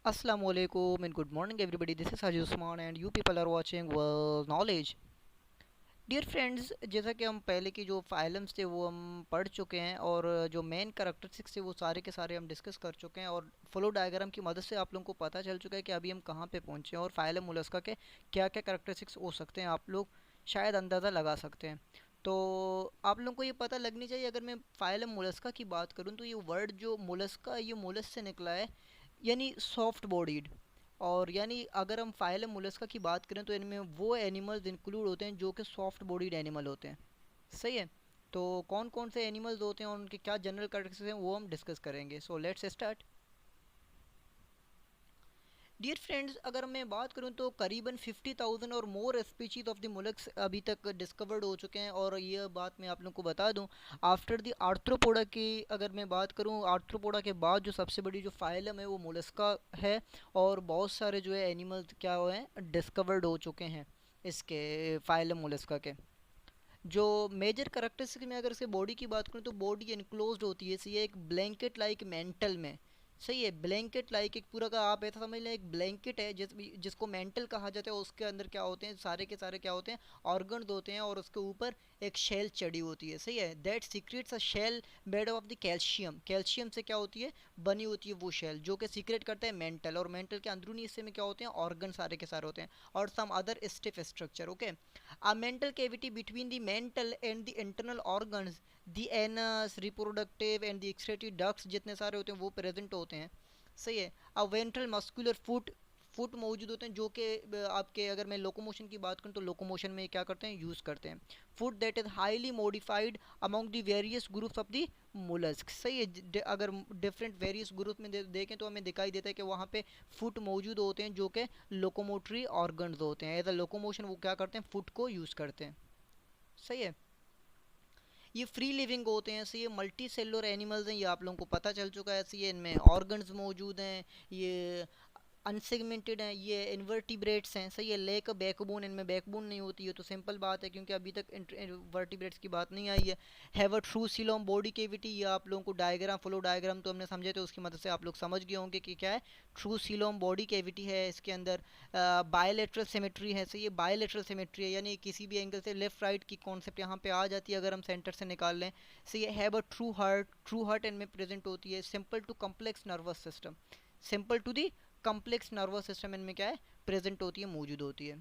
Assalamualaikum and good morning everybody. This is Haji Usman and you people are watching World Knowledge. Dear friends, जैसा कि हम पहले की जो फाइलम्स थे वो हम पढ़ चुके हैं और जो मेन करैक्टरिस्टिक्स थे वो सारे के सारे हम डिस्कस कर चुके हैं और फ्लो डायग्राम की मदद से आप लोगों को पता चल चुका है कि अभी हम कहाँ पे पहुँचे हैं और फाइलम मोलस्का के क्या क्या करैक्टरिस्टिक्स हो सकते हैं आप लोग शायद अंदाज़ा लगा सकते हैं। तो आप लोगों को ये पता लगनी चाहिए, अगर मैं फाइलम मोलस्का की बात करूँ तो ये वर्ड जो मोलस्का, ये मोलस से निकला है, यानी सॉफ्ट बॉडीड। और यानी अगर हम फाइलम मोलस्का की बात करें तो इनमें वो एनिमल्स इंक्लूड होते हैं जो कि सॉफ्ट बॉडीड एनिमल होते हैं। सही है। तो कौन कौन से एनिमल्स होते हैं और उनके क्या जनरल कैरेक्टरिस्टिक्स हैं वो हम डिस्कस करेंगे। So let's start. Dear friends, अगर मैं बात करूं तो करीबन 50,000 और more species of the molluscs अभी तक डिस्कवर्ड हो चुके हैं। और ये बात मैं आप लोगों को बता दूं, आफ्टर द आर्थ्रोपोडा की अगर मैं बात करूं, आर्थ्रोपोडा के बाद जो सबसे बड़ी जो फाइलम है वो मोलस्का है। और बहुत सारे जो है एनिमल्स क्या हुए हैं, डिस्कवर्ड हो चुके हैं इसके फाइलम मोलस्का के। जो मेजर करेक्टरिस्टिक में अगर इसके बॉडी की बात करूँ तो बॉडी इनक्लोज्ड होती है, सही है, एक ब्लैंकेट लाइक मेंटल में। सही है, ब्लैंकेट लाइक एक पूरा का आप ऐसा समझ लें एक ब्लैंकेट है जिसको मेंटल कहा जाता है। उसके अंदर क्या होते हैं, सारे के सारे क्या होते हैं, ऑर्गन्स होते हैं और उसके ऊपर एक शेल चढ़ी होती है। सही है, that secretes a shell made of the calcium. Calcium से क्या होती है, बनी होती है वो शेल जो कि सीक्रेट करता है मेंटल। और मेंटल के अंदरूनी हिस्से में क्या होते हैं, ऑर्गन सारे के सारे होते हैं और some other stiff structure. Okay, a mental cavity between the mental and the internal organs, the anus, reproductive and the excretory ducts जितने सारे होते हैं वो प्रेजेंट होते हैं। सही है। a ventral muscular foot, foot मौजूद होते हैं जो कि आपके, अगर मैं लोकोमोशन की बात करूँ तो लोकोमोशन में क्या करते हैं, यूज़ करते हैं। Foot that is highly modified among the various groups of the mollusc. सही है, अगर डिफरेंट वेरियस ग्रुप में देखें तो हमें दिखाई देता है कि वहाँ पे फुट मौजूद होते हैं जो कि लोकोमोटरी ऑर्गन्स होते हैं। एज अ लोकोमोशन वो क्या करते हैं, फुट को यूज़ करते हैं। सही है। ये फ्री लिविंग होते हैं, सही है, मल्टी सेलुलर एनिमल्स हैं, ये आप लोगों को पता चल चुका है। सही है, इनमें ऑर्गन्स मौजूद हैं, ये अनसेगमेंटेड हैं, ये इन्वर्टिब्रेट्स हैं। सही है, लेक बैकबोन, इनमें बैकबोन नहीं होती है तो सिंपल बात है क्योंकि अभी तक वर्टिब्रेट्स की बात नहीं आई है। Have a true coelom body cavity, ये आप लोगों को डायग्राम, फ्लो डायग्राम तो हमने समझे थे, उसकी मदद से आप लोग समझ गए होंगे कि क्या है, ट्रू सीलोम बॉडी केविटी है। इसके अंदर बायलेटरल सिमेट्री है। सही है, बायलेटरल सिमेट्री है, यानी किसी भी एंगल से लेफ्ट राइट की कॉन्सेप्ट यहाँ पे आ जाती है अगर हम सेंटर से निकाल लें। सही है, have a true heart, true heart इनमें प्रेजेंट होती है। Simple to complex nervous system, simple to the complex nervous system इनमें क्या है, प्रेजेंट होती है, मौजूद होती है।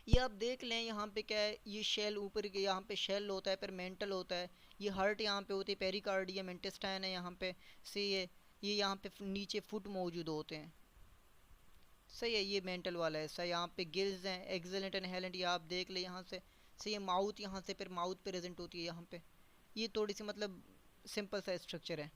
ये आप देख लें, यहाँ पे क्या है, ये शेल ऊपर के, यहाँ पे शेल होता है, फिर मेंटल होता है, ये हार्ट यहाँ पे होती है, पेरिकार्डियम, इंटेस्टाइन है यहाँ पे। सही है, ये यहाँ पे नीचे फुट मौजूद होते हैं। सही है, ये मेंटल वाला है। सही, यहाँ पे गिल्स हैं, एक्सेलेंट एंड हेलेंट, ये आप देख ले यहाँ से। सही है, माउथ यहाँ से, फिर माउथ प्रेजेंट होती है यहाँ पे। ये थोड़ी सी मतलब सिंपल सा स्ट्रक्चर है।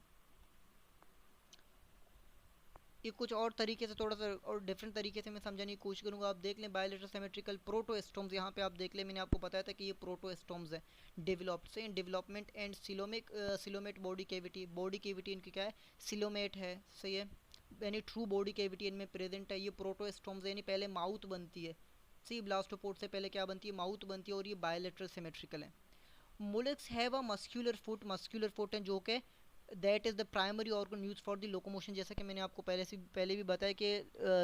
ये कुछ और तरीके से, थोड़ा सा और डिफरेंट तरीके से मैं समझाने की कोशिश करूंगा। आप देख लें बायोलेटरल सिमेट्रिकल प्रोटोस्टोम्स, यहाँ पे आप देख लें, मैंने आपको बताया था कि ये प्रोटोस्टोम्स है, डेवलप्ड से development and coelomic, coelomate body cavity, body cavity इनकी क्या है, सिलोमेट है। सही है, यानी ट्रू बॉडी केविटी इनमें प्रेजेंट है। ये प्रोटोस्टोम्स यानी पहले माउथ बनती है। सी ब्लास्टोपोड से पहले क्या बनती है, माउथ बनती है, और ये बायोलेटरल सिमेट्रिकल है। Molluscs have a muscular foot, muscular foot है जो कि that is the primary organ use for the locomotion. जैसा कि मैंने आपको पहले भी बताया कि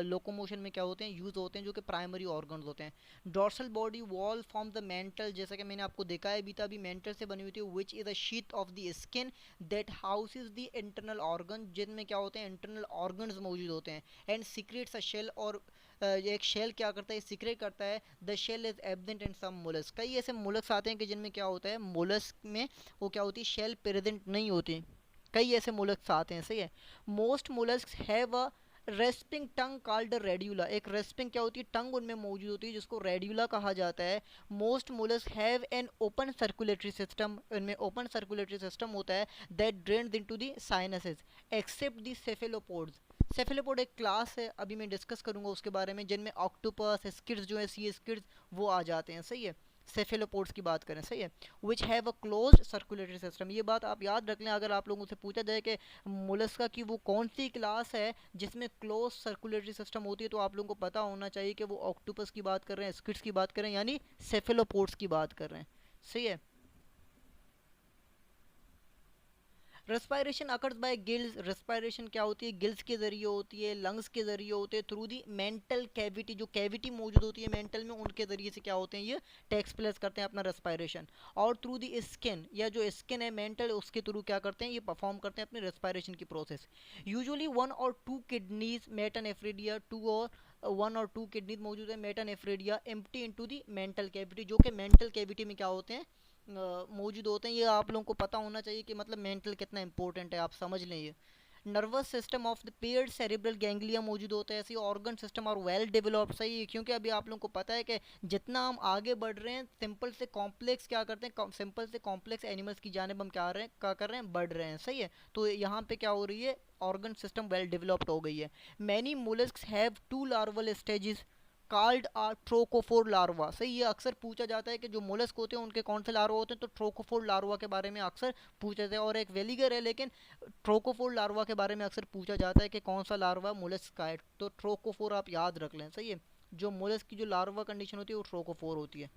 लोकोमोशन में क्या होते हैं, यूज़ होते हैं जो कि प्राइमरी ऑर्गन्स होते हैं। Dorsal body wall form the mental, जैसा कि मैंने आपको दिखाया भी था, अभी मेंटल से बनी हुई थी, which is a sheath of the skin that house is the internal organ, जिनमें क्या होते हैं, इंटरनल ऑर्गन्स मौजूद होते हैं। एंड सीक्रेट्स अ शेल, और एक शेल क्या करता है, सीक्रेट करता है। The shell is absent in some mollusc, कई ऐसे मोलस्क आते हैं कि जिनमें क्या होता है, मोलस्क में वो क्या होती है, शेल प्रेजेंट नहीं होती। कई ऐसे मोलस्क आते हैं। सही है, most mollusc have a respiring tongue called radula, एक रेस्पिंग क्या होती है, टंग उनमें मौजूद होती है जिसको रेड्यूला कहा जाता है। Most mollusc have an open circulatory system, इनमें ओपन सर्कुलेटरी सिस्टम होता है, that drains into the sinuses, except the cephalopods. Cephalopod एक क्लास है, अभी मैं डिस्कस करूंगा उसके बारे में, जिनमें ऑक्टोपस, स्किड्स जो है, सी स्किड्स, वो आ जाते हैं। सही है, सेफेलोपोड्स की बात करें। सही है, which have a close circulatory system, ये बात आप याद रख लें। अगर आप लोगों से पूछा जाए कि मोलस्का की वो कौन सी क्लास है जिसमें क्लोज सर्कुलेटरी सिस्टम होती है, तो आप लोगों को पता होना चाहिए कि वो ऑक्टोपस की बात कर रहे हैं, स्किड्स की बात कर रहे हैं, यानी सेफेलोपोड्स की बात कर रहे हैं। सही है। Respiration occurs by gills, respiration क्या होती है, गिल्स के जरिए होती है, लंग्स के जरिए होते हैं, थ्रू दी मेंटल कैविटी, जो कैविटी मौजूद होती है मेंटल में, उनके जरिए से क्या होते हैं ये टेक्स प्लेस करते हैं अपना रेस्पायरेशन। और थ्रू दी स्किन, या जो स्किन है मेंटल, उसके थ्रू क्या करते हैं ये परफॉर्म करते हैं अपने रेस्पायरेशन की प्रोसेस। यूजुअली वन और टू किडनीज मेटानेफ्रेडिया, टू और वन और टू किडनीज मौजूद है metanephridia empty into the mantle cavity, जो कि मेंटल कैविटी में क्या होते हैं मौजूद होते हैं। ये आप लोगों को पता होना चाहिए कि मतलब मेंटल कितना इंपॉर्टेंट है, आप समझ लें ये। Nervous system of the paired cerebral ganglia मौजूद होता है, ऐसे ऑर्गन सिस्टम और वेल डेवलप्ड, सही है, क्योंकि अभी आप लोगों को पता है कि जितना हम आगे बढ़ रहे हैं सिंपल से कॉम्प्लेक्स क्या करते हैं, सिंपल से कॉम्प्लेक्स एनिमल्स की जानिब हम क्या कर रहे हैं, बढ़ रहे हैं, सही है। तो यहाँ पे क्या हो रही है, ऑर्गन सिस्टम वेल डेवलप्ड हो गई है। Many molluscs have two larval stages called are trochophore larva, सही, ये अक्सर पूछा जाता है कि जो मोलस्क होते हैं उनके कौन से लार्वा होते हैं, तो ट्रोकोफोर लार्वा के बारे में अक्सर पूछा जाता है। और एक वेलिगर है, लेकिन ट्रोकोफोर लार्वा के बारे में अक्सर पूछा जाता है कि कौन सा लार्वा मोलस्क का है, तो ट्रोकोफोर आप याद रख लें, सही है। जो मोलस्क की जो लार्वा कंडीशन होती है वो ट्रोकोफोर होती है।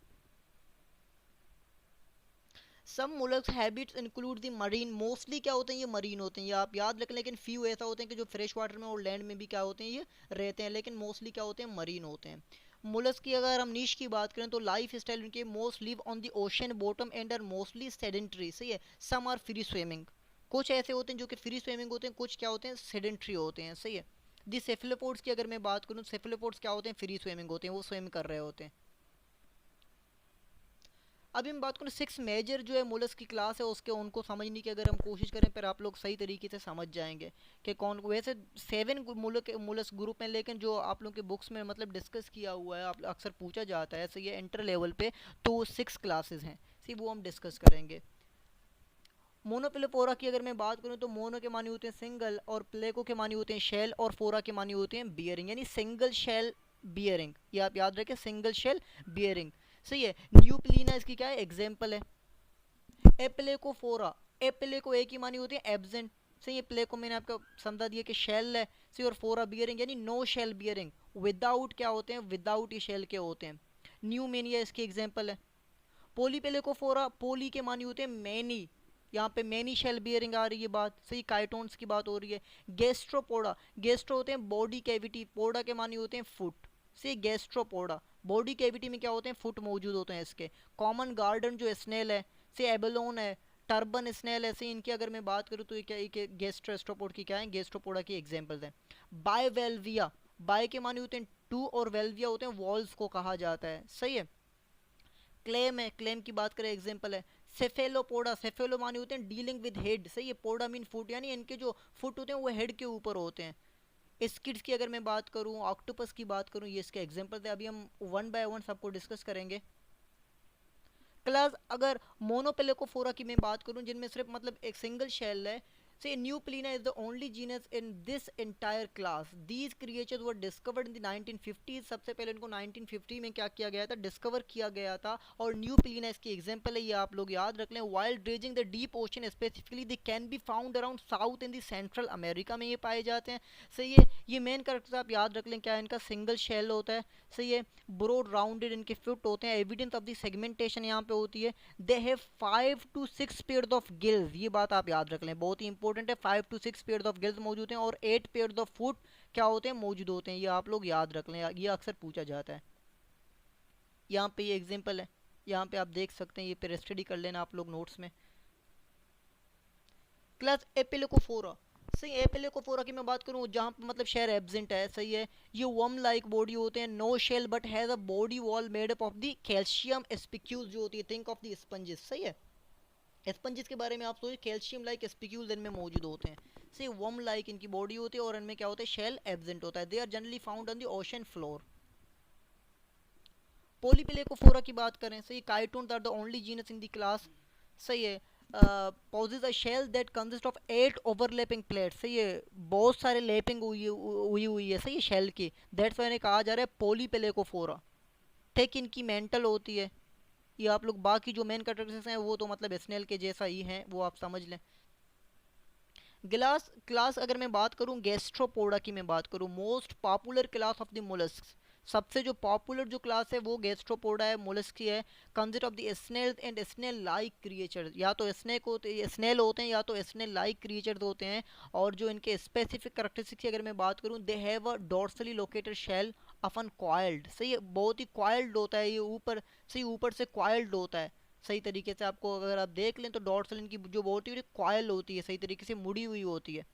Some mollusc habits include the marine, mostly क्या होते हैं ये मरीन होते हैं, ये आप याद रखें, लेकिन फ्यू ऐसा होते हैं कि जो फ्रेश वाटर में और लैंड में भी क्या होते हैं ये रहते हैं, लेकिन मोस्टली क्या होते हैं मरीन होते हैं। मोलस्क की अगर हम नीश की बात करें तो लाइफ स्टाइल उनके most live on the ocean bottom and are mostly sedentary, सही है। सम आर फ्री स्विमिंग, कुछ ऐसे होते हैं जो कि फ्री स्विमिंग होते हैं, कुछ क्या होते हैं सेडेंट्री होते हैं, सही है। दी सेफलोपोड्स की अगर मैं बात करूँ, सेफलोपोड्स क्या होते हैं, फ्री स्विमिंग होते हैं, वो स्विम कर रहे होते हैं। अभी हम बात करें सिक्स मेजर जो है मोलस्क की क्लास है उसके, उनको समझने की अगर हम कोशिश करें फिर आप लोग सही तरीके से समझ जाएंगे कि कौन, वैसे सेवन मोलस्क ग्रुप हैं, लेकिन जो आप लोग के बुक्स में मतलब डिस्कस किया हुआ है, आप अक्सर पूछा जाता है, सही है, इंटर लेवल पे, तो सिक्स क्लासेस हैं, सी वो हम डिस्कस करेंगे। मोनोपिलोपोरा की अगर मैं बात करूं तो मोनो के मानी होते हैं सिंगल, और प्लेको के मानी होते हैं शेल, और फोरा के मानी होते हैं बियरिंग, यानी सिंगल शेल बियरिंग, ये आप याद रखें, सिंगल शेल बियरिंग, सही है। न्यूप्लीना इसकी क्या है एग्जाम्पल है। एप्लेकोफोरा, एप्लेको एक ही मानी होती है एब्सेंट, सही है। प्लेको मैंने आपको समझा दिया कि शेल है, सही, और फोरा बियरिंग यानी नो शेल बियरिंग, विदाउट क्या होते हैं, विदाउट ये शेल के होते हैं। न्यूमेनिया इसकी एग्जाम्पल है। पोलीपेलेकोफोरा, पोली के मानी होते हैं मैनी, यहाँ पे मैनी शेल बियरिंग आ रही है बात, सही, काइटोन्स की बात हो रही है। गेस्ट्रोपोडा, गेस्ट्रो होते हैं बॉडी कैविटी, पोडा के मानी होते हैं फुट, सही, गेस्ट्रोपोडा बॉडी कैविटी में क्या होते हैं फुट मौजूद होते हैं इसके। कॉमन गार्डन जो स्नेल है, से एबलोन है, टर्बन स्नेल, ऐसे इनकी अगर मैं बात करूँ तो ये क्या गेस्ट्रोस्टोपोड की क्या है, गेस्ट्रोपोडा की एग्जाम्पल्स हैं। बायवेल्विया, बाय के मानी होते हैं टू, और वेल्विया होते हैं वॉल्स को कहा जाता है, सही है। क्लेम है, क्लेम की बात करें एग्जांपल है। सेफेलोपोडा, सेफेलो माने होते हैं डीलिंग विद हेड, सही है, पोडा मीन फुट, यानी इनके जो फुट होते हैं वो हेड के ऊपर होते हैं। स्किड्स की अगर मैं बात करूं, ऑक्टोपस की बात करूं, ये इसके एग्जांपल थे, अभी हम वन बाय वन सबको डिस्कस करेंगे। क्लास अगर मोनोपेलेकोफोरा की मैं बात करूं जिनमें सिर्फ मतलब एक सिंगल शेल है, से Neopilina is the only genus in this entire class, these creatures were discovered in the 1950, सबसे पहले इनको 1950 में क्या किया गया था, डिस्कवर किया गया था। और न्यूप्लीना इसकी एग्जांपल है, ये आप लोग याद रख लें। Wild dredging the deep ocean specifically they can be found around south in the central America में ये पाए जाते हैं, सही है। ये मेन कैरेक्टर्स आप याद रख लें, क्या इनका सिंगल शेल होता है, सही है, ब्रॉड राउंडेड इनके फुट होते हैं, एविडेंस ऑफ द सेगमेंटेशन यहाँ पे होती है। They have 5 to 6 pairs of gills, ये बात आप याद रख लें, बहुत ही इंपॉर्टेंट है, 5 to 6 पेयर्स ऑफ गिल्स मौजूद हैं, और 8 पेयर्स ऑफ फुट क्या होते हैं मौजूद होते हैं, ये आप लोग याद रख लें, ये अक्सर पूछा जाता है। यहाँ पे ये एग्जाम्पल है, यहाँ पे आप देख सकते हैं, ये पे स्टडी कर लेना आप लोग नोट्स में। क्लास एपिलोकोफोरा, सही, एपिलोकोफोरा की मैं बात करूँ जहाँ पे मतलब शेल एब्सेंट है, सही है। ये वर्म लाइक बॉडी होते हैं, no shell but has a body wall made up of the calcium spicules जो होती है, थिंक ऑफ द स्पंजेस, सही है। स्पंजेस के बारे में आप सोचिए, कैल्शियम लाइक स्पिक्यूल्स इनमें मौजूद होते हैं, सही, वर्म लाइक इनकी बॉडी होती है, और इनमें क्या होता है शेल एब्सेंट होता है। They are generally found on the ocean floor. Polyplacophora की बात करें, सही, chitons are the only genus in the class, सही है। Possess a shell that consist of 8 overlapping plates, सही है, बहुत सारे लैपिंग हुई है, सही है शेल की, दैट्स व्हाई कहा जा रहा है पोलीपेलेकोफोरा। टेक इनकी मेंटल होती है, ये आप लोग बाकी जो मेन कैरेक्टर्स हैं वो तो मतलब स्नेल के जैसा ही हैं, वो आप समझ लें। क्लास क्लास अगर मैं बात करूं, गैस्ट्रोपोडा की मैं बात करूं, most popular class of the mollusc, सबसे जो पॉपुलर जो क्लास है वो गैस्ट्रोपोडा है, मोलस्क की है, consist of the snails and snail like creatures, या तो स्नेक होते स्नेल होते हैं या तो स्नेल लाइक क्रिएचर्स होते हैं। और जो इनके स्पेसिफिक करेक्टरिस्टिक्स की अगर मैं बात करूं, they have a dorsally located shell often coiled, सही है, बहुत ही क्वाइल्ड होता है ये, ऊपर सही ऊपर से क्वाइल्ड होता है। सही तरीके से आपको अगर आप देख लें तो डोर्सल इनकी जो होती है क्वाइल होती है, सही तरीके से मुड़ी हुई होती है।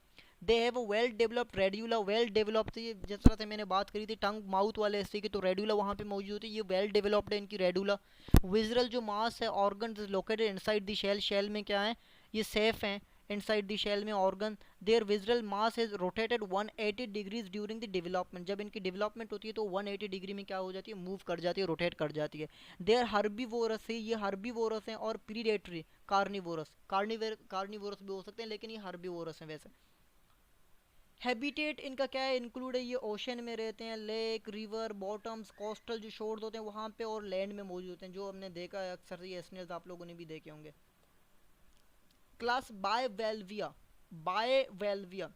They have a well developed radula, well developed, जिस तरह से मैंने बात करी थी टंग माउथ वाले हिस्से की, तो रेड्यूला वहाँ पे मौजूद होती है, ये वेल डेवलप्ड है इनकी रेड्यूला। विजरल जो मास है organ located inside the shell, shell में क्या है, ये सेफ हैं इनसाइड द शेल में organ. Their visceral mass is rotated 180 degrees during the development, जब इनकी डेवलपमेंट होती है तो 180 डिग्री में क्या हो जाती है, मूव कर जाती है, रोटेट कर जाती है। देयर हर्बीवोरस है, ये हर्बीवोरस हैं, और प्रीडेटरी कार्निवोरस, कार्निवोरस भी हो सकते हैं लेकिन ये हर्बीवोरस हैं वैसे। हैबिटेट इनका क्या है, इंक्लूड है, ये ओशन में रहते हैं, लेक रिवर बॉटम्स कोस्टल जो शोर्स होते हैं वहाँ पे, और लैंड में मौजूद होते हैं, जो हमने देखा है अक्सर ये स्नेल्स आप लोगों ने भी देखे होंगे। क्लास बायवेल्विया, बायवेल्विया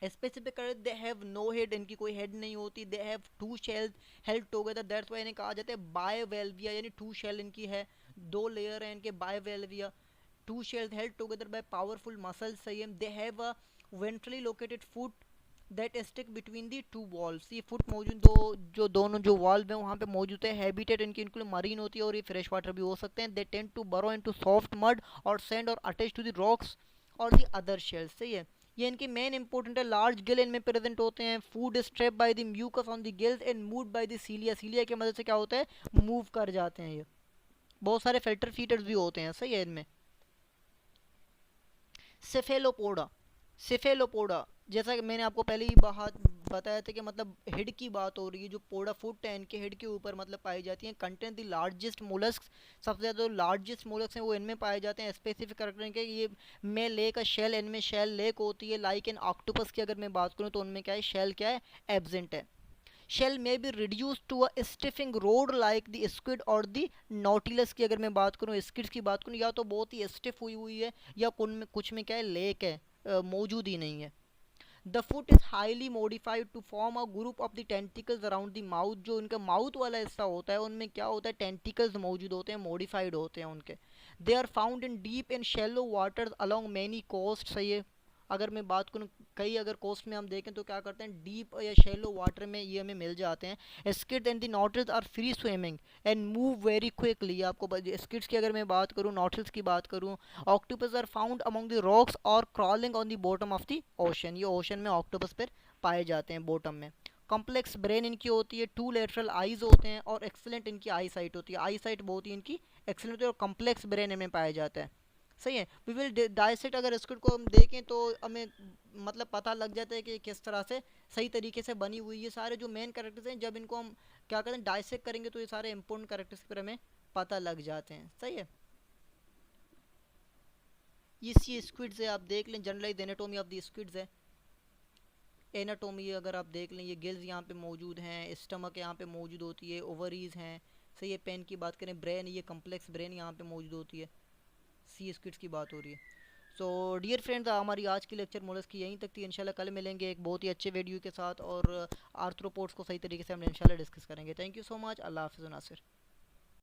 स्पेसिफिक कर, दे हैव नो हेड, इनकी कोई हेड नहीं होती। They have to shells held together, that's why इन्हें कहा जाता है बायवेल्विया, यानी टू शेल इनकी है, दो लेयर है इनके Bivalvia. Two shells held together by powerful muscles, सही है। They have a ventrally located foot that stick between the two valves, ये फुट मौजूद, दो जो दोनों जो वॉल्व है वहाँ पे मौजूद है। हैबिटेट इनकी इनक्लूड मरीन होती है और ये फ्रेश वाटर भी हो सकते हैं। They tend to burrow into soft mud और सैंड और अटैच टू द रॉक्स और दी अदर शेल्स, सही है। ये इनके मेन इंपॉर्टेंट है, लार्ज गिल इनमें प्रेजेंट होते हैं। Food trapped by the mucus on the gills and move by the cilia, cilia की मदद से क्या होता है, मूव कर जाते हैं ये। बहुत सारे फिल्टर फीटर्स भी होते हैं, सही है इनमें। सेफेलोपोडा, सेफेलोपोडा जैसा कि मैंने आपको पहले ही बात बताया था कि मतलब हेड की बात हो रही है, जो पोडा फुट है इनके हेड के ऊपर मतलब पाई जाती हैं। कंटेंट द लार्जेस्ट मोलस्क, सबसे ज़्यादा जो लार्जेस्ट मोलस्क हैं वो इनमें पाए जाते हैं। स्पेसिफिक करेक्टर इनके ये में लेक का शेल, इनमें शेल लेक होती है। लाइक इन ऑक्टोपस की अगर मैं बात करूँ तो उनमें क्या है, शेल क्या है, एब्सेंट है। Shell may be reduce to a stiffening rod like the squid और द नॉटिलस की अगर मैं बात करूँ, स्क्विड्स की बात करूँ, या तो बहुत ही स्टिफ हुई हुई है या कुछ में क्या है, लेक है, मौजूद ही नहीं है। The foot is highly modified to form a group of the tentacles around the mouth, जो उनका माउथ वाला हिस्सा होता है उनमें क्या होता है, टेंटिकल्स मौजूद होते हैं, मॉडिफाइड होते हैं उनके। They are found in deep and shallow waters along many coast, सही है। अगर मैं बात करूँ कई अगर कोस्ट में हम देखें तो क्या करते हैं, डीप या शैलो वाटर में ये हमें मिल जाते हैं। Squids and the nautilus are free swimming and move very quickly, आपको स्किड्स की अगर मैं बात करूँ, नॉटल्स की बात करूँ। Octopus are found among the rocks और crawling on the bottom of the ocean, ये ओशन में ऑक्टोपस पर पाए जाते हैं बॉटम में। कॉम्प्लेक्स ब्रेन इनकी होती है, टू लेटरल आइज होते हैं और एक्सेलेंट इनकी आई साइट होती है, आई साइट बहुत ही इनकी एक्सेलेंट होती है और कॉम्प्लेक्स ब्रेन इनमें पाया जाता है, सही है। वी विल डायसेक्ट, अगर इसको हम देखें तो हमें मतलब पता लग जाता है कि किस तरह से सही तरीके से बनी हुई है। सारे जो मेन कैरेक्टर्स हैं जब इनको हम क्या करते हैं, डायसेक्ट करेंगे तो ये सारे इंपॉर्टेंट कैरेक्टर्स पर हमें पता लग जाते हैं, सही है। ये स्क्विड्स है, आप देख लें, generalize anatomy of the squids है। एनाटोमी अगर आप देख लें, ये गिल्स यहाँ पे मौजूद हैं, स्टमक यहाँ पे मौजूद होती है, ओवरीज हैं, सही है। पेन की बात करें, ब्रेन, ये कम्प्लेक्स ब्रेन यहाँ पे मौजूद होती है। सी स्क्विड्स की बात हो रही है। सो डियर फ्रेंड्स, हमारी आज की लेक्चर मोलस की यहीं तक थी। इंशाल्लाह कल मिलेंगे एक बहुत ही अच्छे वीडियो के साथ और आर्थ्रोपोड्स को सही तरीके से हम इंशाल्लाह डिस्कस करेंगे। Thank you so much. अल्लाह हाफिज़ नासिर।